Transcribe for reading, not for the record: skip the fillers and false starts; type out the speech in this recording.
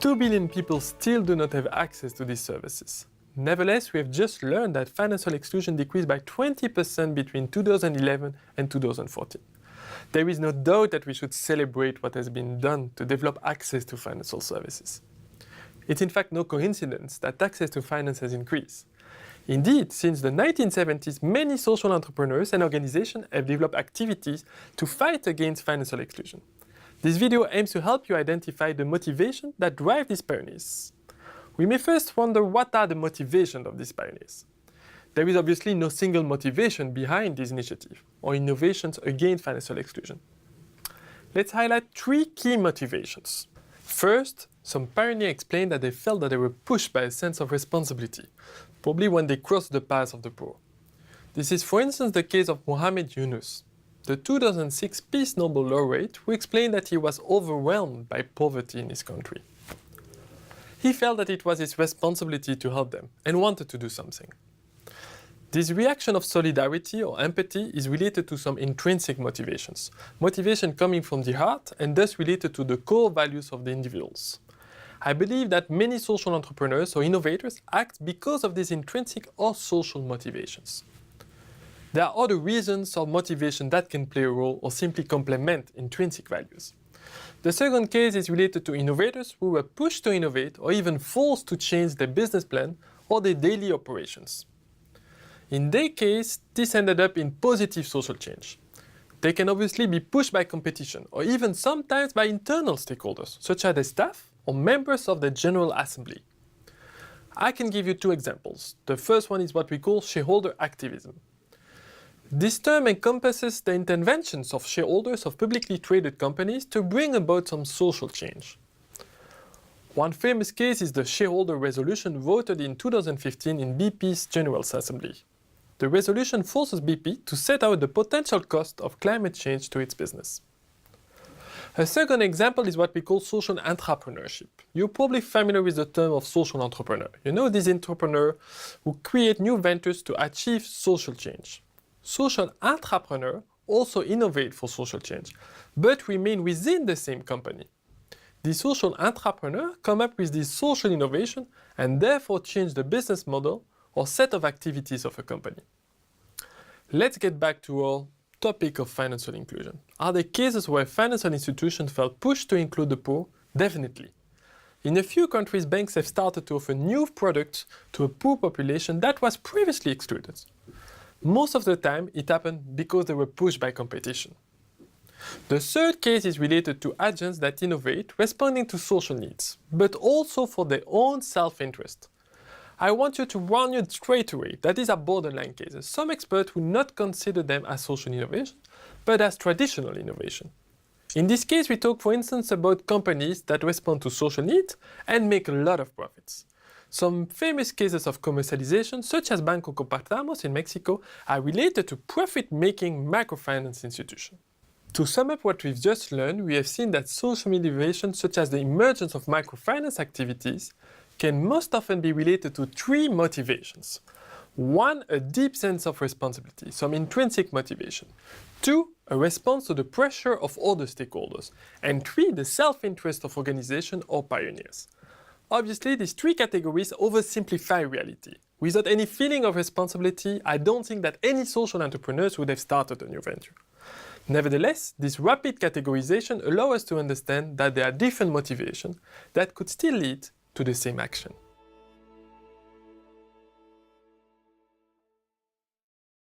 2 billion people still do not have access to these services. Nevertheless, we have just learned that financial exclusion decreased by 20% between 2011 and 2014. There is no doubt that we should celebrate what has been done to develop access to financial services. It's in fact no coincidence that access to finance has increased. Indeed, since the 1970s, many social entrepreneurs and organizations have developed activities to fight against financial exclusion. This video aims to help you identify the motivation that drive these pioneers. We may first wonder what are the motivations of these pioneers. There is obviously no single motivation behind this initiative or innovations against financial exclusion. Let's highlight 3 key motivations. First, some pioneers explained that they felt that they were pushed by a sense of responsibility, probably when they crossed the path of the poor. This is, for instance, the case of Muhammad Yunus, the 2006 Peace Nobel laureate who explained that he was overwhelmed by poverty in his country. He felt that it was his responsibility to help them and wanted to do something. This reaction of solidarity or empathy is related to some intrinsic motivations, motivation coming from the heart and thus related to the core values of the individuals. I believe that many social entrepreneurs or innovators act because of these intrinsic or social motivations. There are other reasons or motivations that can play a role or simply complement intrinsic values. The second case is related to innovators who were pushed to innovate or even forced to change their business plan or their daily operations. In their case, this ended up in positive social change. They can obviously be pushed by competition or even sometimes by internal stakeholders, such as the staff or members of the General Assembly. I can give you 2 examples. The first one is what we call shareholder activism. This term encompasses the interventions of shareholders of publicly traded companies to bring about some social change. One famous case is the shareholder resolution voted in 2015 in BP's General Assembly. The resolution forces BP to set out the potential cost of climate change to its business. A second example is what we call social entrepreneurship. You're probably familiar with the term of social entrepreneur. You know these entrepreneurs who create new ventures to achieve social change. Social entrepreneurs also innovate for social change, but remain within the same company. The social entrepreneurs come up with this social innovation and therefore change the business model or set of activities of a company. Let's get back to our topic of financial inclusion. Are there cases where financial institutions felt pushed to include the poor? Definitely. In a few countries, banks have started to offer new products to a poor population that was previously excluded. Most of the time, it happened because they were pushed by competition. The third case is related to agents that innovate, responding to social needs, but also for their own self-interest. I want you to warn you straight away that these are borderline cases. Some experts will not consider them as social innovation, but as traditional innovation. In this case, we talk, for instance, about companies that respond to social needs and make a lot of profits. Some famous cases of commercialization, such as Banco Compartamos in Mexico, are related to profit-making microfinance institutions. To sum up what we've just learned, we have seen that social innovations, such as the emergence of microfinance activities, can most often be related to 3 motivations. 1, a deep sense of responsibility, some intrinsic motivation. 2, a response to the pressure of other stakeholders. And 3, the self-interest of organizations or pioneers. Obviously, these 3 categories oversimplify reality. Without any feeling of responsibility, I don't think that any social entrepreneurs would have started a new venture. Nevertheless, this rapid categorization allows us to understand that there are different motivations that could still lead to the same action.